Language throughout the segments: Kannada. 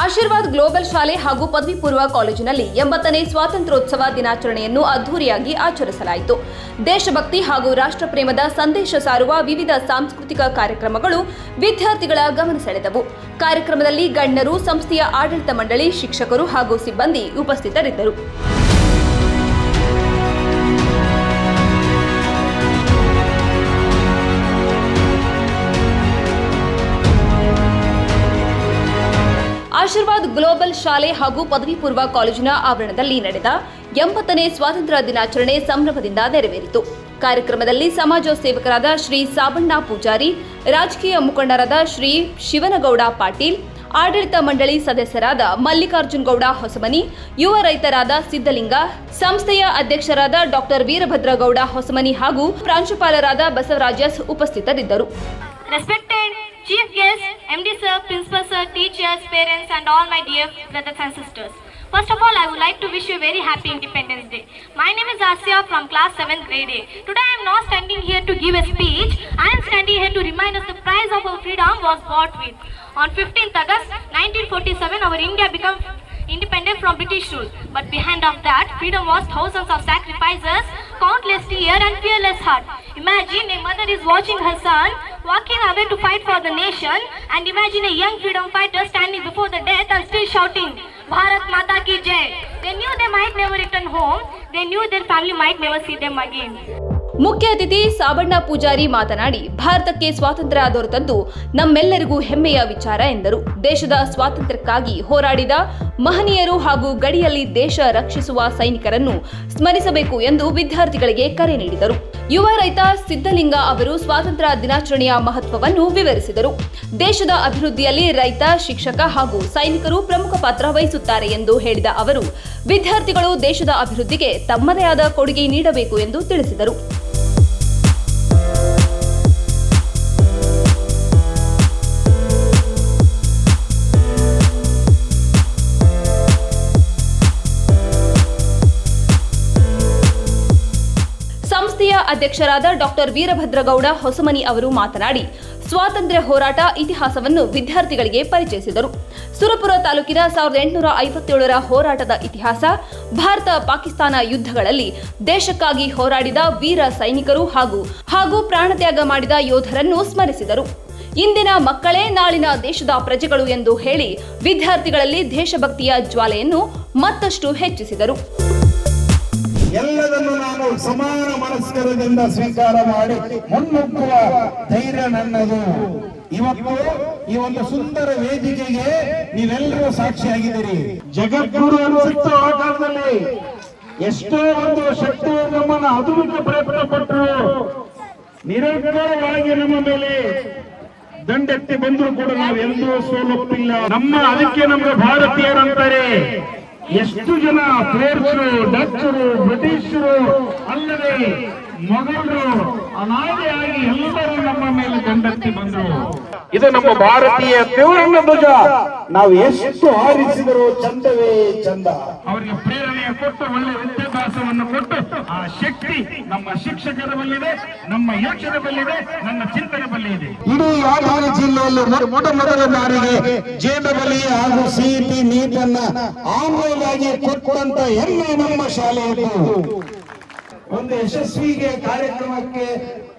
ಆಶೀರ್ವಾದ್ ಗ್ಲೋಬಲ್ ಶಾಲೆ ಹಾಗೂ ಪದವಿ ಪೂರ್ವ ಕಾಲೇಜಿನಲ್ಲಿ 80ನೇ ಸ್ವಾತಂತ್ರ್ಯೋತ್ಸವ ದಿನಾಚರಣೆಯನ್ನು ಅದ್ದೂರಿಯಾಗಿ ಆಚರಿಸಲಾಯಿತು. ದೇಶಭಕ್ತಿ ಹಾಗೂ ರಾಷ್ಟ್ರಪ್ರೇಮದ ಸಂದೇಶ ಸಾರುವ ವಿವಿಧ ಸಾಂಸ್ಕೃತಿಕ ಕಾರ್ಯಕ್ರಮಗಳು ವಿದ್ಯಾರ್ಥಿಗಳ ಗಮನ ಸೆಳೆದವು. ಕಾರ್ಯಕ್ರಮದಲ್ಲಿ ಗಣ್ಯರು, ಸಂಸ್ಥೆಯ ಆಡಳಿತ ಮಂಡಳಿ, ಶಿಕ್ಷಕರು ಹಾಗೂ ಸಿಬ್ಬಂದಿ ಉಪಸ್ಥಿತರಿದ್ದರು. ಆಶೀರ್ವಾದ್ ಗ್ಲೋಬಲ್ ಶಾಲೆ ಹಾಗೂ ಪದವಿ ಪೂರ್ವ ಕಾಲೇಜಿನ ಆವರಣದಲ್ಲಿ ನಡೆದ 80ನೇ ಸ್ವಾತಂತ್ರ್ಯ ದಿನಾಚರಣೆ ಸಂಭ್ರಮದಿಂದ ನೆರವೇರಿತು. ಕಾರ್ಯಕ್ರಮದಲ್ಲಿ ಸಮಾಜ ಸೇವಕರಾದ ಶ್ರೀ ಸಾಬಣ್ಣ ಪೂಜಾರಿ, ರಾಜಕೀಯ ಮುಖಂಡರಾದ ಶ್ರೀ ಶಿವನಗೌಡ ಪಾಟೀಲ್, ಆಡಳಿತ ಮಂಡಳಿ ಸದಸ್ಯರಾದ ಮಲ್ಲಿಕಾರ್ಜುನ್ ಗೌಡ ಹೊಸಮನಿ, ಯುವ ರೈತರಾದ ಸಿದ್ದಲಿಂಗ, ಸಂಸ್ಥೆಯ ಅಧ್ಯಕ್ಷರಾದ ಡಾಕ್ಟರ್ ವೀರಭದ್ರಗೌಡ ಹೊಸಮನಿ ಹಾಗೂ ಪ್ರಾಂಶುಪಾಲರಾದ ಬಸವರಾಜ್ ಎಸ್ ಉಪಸ್ಥಿತರಿದ್ದರು. Chief guests, MD sir, principal sir, teachers, parents and all my dear brothers and sisters. First of all, I would like to wish you a very happy Independence Day. My name is Asya from class 7th grade A. Today I am not standing here to give a speech. I am standing here to remind us the price of our freedom was bought with. On 15th August 1947, our India became independent from British rule. But behind of that, freedom was thousands of sacrifices, countless tears and fearless heart. Imagine a mother is watching her son walking away to fight for the nation, and imagine a young freedom fighter standing before the death and still shouting, Bharat Mata Ki Jai. They knew they might never return home. They knew their family might never see them again. ಮುಖ್ಯ ಅತಿಥಿ ಸಾಬಣ್ಣ ಪೂಜಾರಿ ಮಾತನಾಡಿ, ಭಾರತಕ್ಕೆ ಸ್ವಾತಂತ್ರ್ಯ ದೊರೆತದ್ದು ನಮ್ಮೆಲ್ಲರಿಗೂ ಹೆಮ್ಮೆಯ ವಿಚಾರ ಎಂದರು. ದೇಶದ ಸ್ವಾತಂತ್ರ್ಯಕ್ಕಾಗಿ ಹೋರಾಡಿದ ಮಹನೀಯರು ಹಾಗೂ ಗಡಿಯಲ್ಲಿ ದೇಶ ರಕ್ಷಿಸುವ ಸೈನಿಕರನ್ನು ಸ್ಮರಿಸಬೇಕು ಎಂದು ವಿದ್ಯಾರ್ಥಿಗಳಿಗೆ ಕರೆ ನೀಡಿದರು. ಯುವ ರೈತ ಸಿದ್ದಲಿಂಗ ಅವರು ಸ್ವಾತಂತ್ರ್ಯ ದಿನಾಚರಣೆಯ ಮಹತ್ವವನ್ನು ವಿವರಿಸಿದರು. ದೇಶದ ಅಭಿವೃದ್ಧಿಯಲ್ಲಿ ರೈತ, ಶಿಕ್ಷಕ ಹಾಗೂ ಸೈನಿಕರು ಪ್ರಮುಖ ಪಾತ್ರ ವಹಿಸುತ್ತಾರೆ ಎಂದು ಹೇಳಿದ ಅವರು, ವಿದ್ಯಾರ್ಥಿಗಳು ದೇಶದ ಅಭಿವೃದ್ಧಿಗೆ ತಮ್ಮದೇ ಆದ ಕೊಡುಗೆ ನೀಡಬೇಕು ಎಂದು ತಿಳಿಸಿದರು. ಸಂಸ್ಥೆಯ ಅಧ್ಯಕ್ಷರಾದ ಡಾಕ್ಟರ್ ವೀರಭದ್ರಗೌಡ ಹೊಸಮನಿ ಅವರು ಮಾತನಾಡಿ, ಸ್ವಾತಂತ್ರ್ಯ ಹೋರಾಟ ಇತಿಹಾಸವನ್ನು ವಿದ್ಯಾರ್ಥಿಗಳಿಗೆ ಪರಿಚಯಿಸಿದರು. ಸುರಪುರ ತಾಲೂಕಿನ 1857ರ ಹೋರಾಟದ ಇತಿಹಾಸ, ಭಾರತ ಪಾಕಿಸ್ತಾನ ಯುದ್ಧಗಳಲ್ಲಿ ದೇಶಕ್ಕಾಗಿ ಹೋರಾಡಿದ ವೀರ ಸೈನಿಕರು ಹಾಗೂ ಪ್ರಾಣತ್ಯಾಗ ಮಾಡಿದ ಯೋಧರನ್ನು ಸ್ಮರಿಸಿದರು. ಇಂದಿನ ಮಕ್ಕಳೇ ನಾಳಿನ ದೇಶದ ಪ್ರಜೆಗಳು ಎಂದು ಹೇಳಿ ವಿದ್ಯಾರ್ಥಿಗಳಲ್ಲಿ ದೇಶಭಕ್ತಿಯ ಜ್ವಾಲೆಯನ್ನು ಮತ್ತಷ್ಟು ಹೆಚ್ಚಿಸಿದರು. ಎಲ್ಲದನ್ನು ನಾನು ಸಮಾನ ಮನಸ್ಕರದಿಂದ ಸ್ವೀಕಾರ ಮಾಡಿ ಮುನ್ನುಗ್ಗುವ ಧೈರ್ಯ ನನ್ನದು. ಇವತ್ತು ಈ ಒಂದು ಸುಂದರ ವೇದಿಕೆಗೆ ನೀವೆಲ್ಲರೂ ಸಾಕ್ಷಿಯಾಗಿದ್ದೀರಿ. ಜಗದ್ಗುರು ಅನ್ನುವಂಥ ಆಟದಲ್ಲಿ ಎಷ್ಟೋ ಒಂದು ಶಕ್ತಿ ನಮ್ಮನ್ನು ಅದುಮಿಕೆ ಪ್ರಯತ್ನ ಪಟ್ಟರು, ನಿರಂತರವಾಗಿ ನಮ್ಮ ಮೇಲೆ ದಂಡೆತ್ತಿ ಬಂದರೂ ಕೂಡ ನಾವು ಎಂದೂ ಸೋಲೊಪ್ಪಿಲ್ಲ. ಅದಕ್ಕೆ ನಮ್ಗೆ ಭಾರತೀಯರಂತಾರೆ. ಎಷ್ಟು ಜನ ಫ್ರೇಂಚರು, ಡಚ್ಚರು, ಬ್ರಿಟಿಷರು ಅಲ್ಲದೆ ಮೊಘಲರು ಅನಾದಿಯಾಗಿ ಎಲ್ಲರೂ ನಮ್ಮ ಮೇಲೆ ದಂಡೆತ್ತಿ ಬಂದರು. ಇದು ನಮ್ಮ ಭಾರತೀಯ ತ್ರಿವರ್ಣ ಧ್ವಜ. ನಾವು ಎಷ್ಟು ಹಾರಿಸಿದರೂ ಚಂದವೇ ಚಂದ. ಅವರಿಗೆ ಪ್ರೇರಣೆಯ ಕೊಟ್ಟು, ಒಳ್ಳೆ ವಿದ್ಯಾಭ್ಯಾಸವನ್ನು ಕೊಟ್ಟು, ಆ ಶಕ್ತಿ ನಮ್ಮ ಶಿಕ್ಷಕರ ಬಲ್ಲಿದೆ, ನಮ್ಮ ಯೋಚನೆ ಬಲ್ಲಿದೆ, ನನ್ನ ಚಿಂತನೆ ಬಲ್ಲಿ ಇದೆ. ಇಡೀ ಯಾದಗಿರಿ ಜಿಲ್ಲೆಯಲ್ಲಿ ಮೊದಲ ಬಾರಿಗೆ ಜೆಡಬ್ಲ್ಯೂ ಹಾಗೂ ಸಿಇಟಿ ನೀಟನ್ನ ಆನ್ಲೈನ್ ಆಗಿ ಕೊಟ್ಟಂತ ಹೆಮ್ಮೆ ನಮ್ಮ ಶಾಲೆಯಲ್ಲಿ. ಒಂದು ಯಶಸ್ವಿಗೆ ಕಾರ್ಯಕ್ರಮಕ್ಕೆ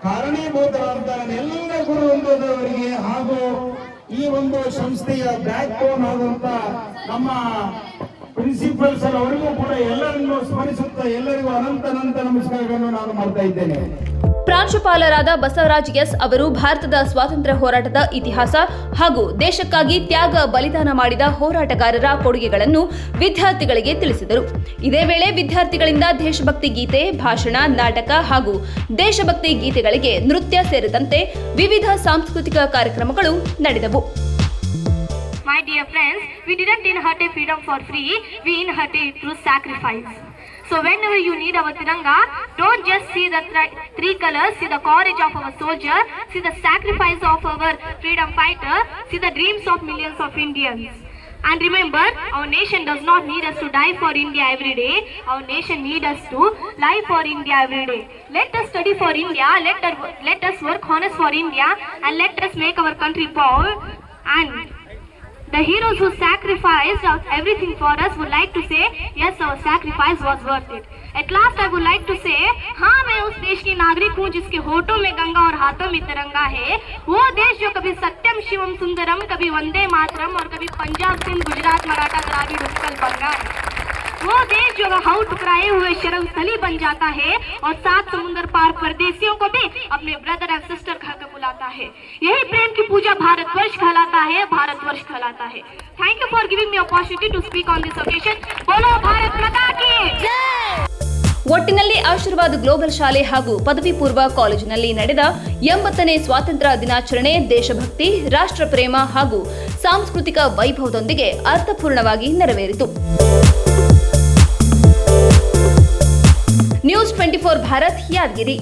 ಕಾರಣೀಭೂತರಾದ ಎಲ್ಲ ಗುರು ವೃಂದದವರಿಗೆ ಹಾಗೂ ಈ ಒಂದು ಸಂಸ್ಥೆಯ ಬ್ಯಾಕ್ ಬೋನ್ ಆದಂತ ನಮ್ಮ ಪ್ರಿನ್ಸಿಪಲ್ಸ್ ಅವರಿಗೂ ಕೂಡ ಎಲ್ಲರನ್ನು ಸ್ಮರಿಸುತ್ತಾ ಎಲ್ಲರಿಗೂ ಅನಂತ ನಮಸ್ಕಾರಗಳನ್ನು ನಾನು ಮಾಡ್ತಾ ಇದ್ದೇನೆ. ಪ್ರಾಂಶುಪಾಲರಾದ ಬಸವರಾಜ್ ಎಸ್ ಅವರು ಭಾರತದ ಸ್ವಾತಂತ್ರ್ಯ ಹೋರಾಟದ ಇತಿಹಾಸ ಹಾಗೂ ದೇಶಕ್ಕಾಗಿ ತ್ಯಾಗ ಬಲಿದಾನ ಮಾಡಿದ ಹೋರಾಟಗಾರರ ಕೊಡುಗೆಗಳನ್ನು ವಿದ್ಯಾರ್ಥಿಗಳಿಗೆ ತಿಳಿಸಿದರು. ಇದೇ ವೇಳೆ ವಿದ್ಯಾರ್ಥಿಗಳಿಂದ ದೇಶಭಕ್ತಿ ಗೀತೆ, ಭಾಷಣ, ನಾಟಕ ಹಾಗೂ ದೇಶಭಕ್ತಿ ಗೀತೆಗಳಿಗೆ ನೃತ್ಯ ಸೇರಿದಂತೆ ವಿವಿಧ ಸಾಂಸ್ಕೃತಿಕ ಕಾರ್ಯಕ್ರಮಗಳು ನಡೆದವು. My dear friends, we didn't inherit freedom for free, we inherited it through sacrifice. So whenever you need our Tiranga, don't just see the three colors, see the courage of our soldier, see the sacrifice of our freedom fighter, see the dreams of millions of Indians. And remember, our nation does not need us to die for India every day. Our nation needs us to live for India every day. Let us study for India, let us work honest for India, and let us make our country proud. And The heroes who sacrificed everything for us would like to say, yes, our sacrifice was worth it. At last I would like to say, हाँ मैं उस देश की नागरिक हूँ जिसके होठों में गंगा और हाथों में तिरंगा है। वो देश जो कभी सत्यम शिवम सुंदरम, कभी वंदे मातरम और कभी पंजाब सिंध गुजरात मराठा द्राविड़ उत्कल बंगा है। वो देश जो हाउ टुकराए हुए शरण स्थली बन जाता है और 7 समुद्र पार परदेशियों को भी अपने ब्रदर एंड सिस्टर कहकर बुलाता है। यही प्रेम की पूजा भारतवर्ष कहलाता है, भारतवर्ष कहलाता है। Thank you for giving me opportunity to speak on this occasion. बोलो भारत माता की जय। ಒಟ್ಟಿನಲ್ಲಿ ಆಶೀರ್ವಾದ್ ಗ್ಲೋಬಲ್ ಶಾಲೆ ಹಾಗೂ ಪದವಿ ಪೂರ್ವ ಕಾಲೇಜಿನಲ್ಲಿ ನಡೆದ 80ನೇ ಸ್ವಾತಂತ್ರ್ಯ ದಿನಾಚರಣೆ ದೇಶಭಕ್ತಿ, ರಾಷ್ಟ್ರ ಪ್ರೇಮ ಹಾಗೂ ಸಾಂಸ್ಕೃತಿಕ ವೈಭವದೊಂದಿಗೆ ಅರ್ಥಪೂರ್ಣವಾಗಿ ನೆರವೇರಿತು. ನ್ಯೂಸ್ 24 ಭಾರತ್ ಯಾದಗಿರಿ.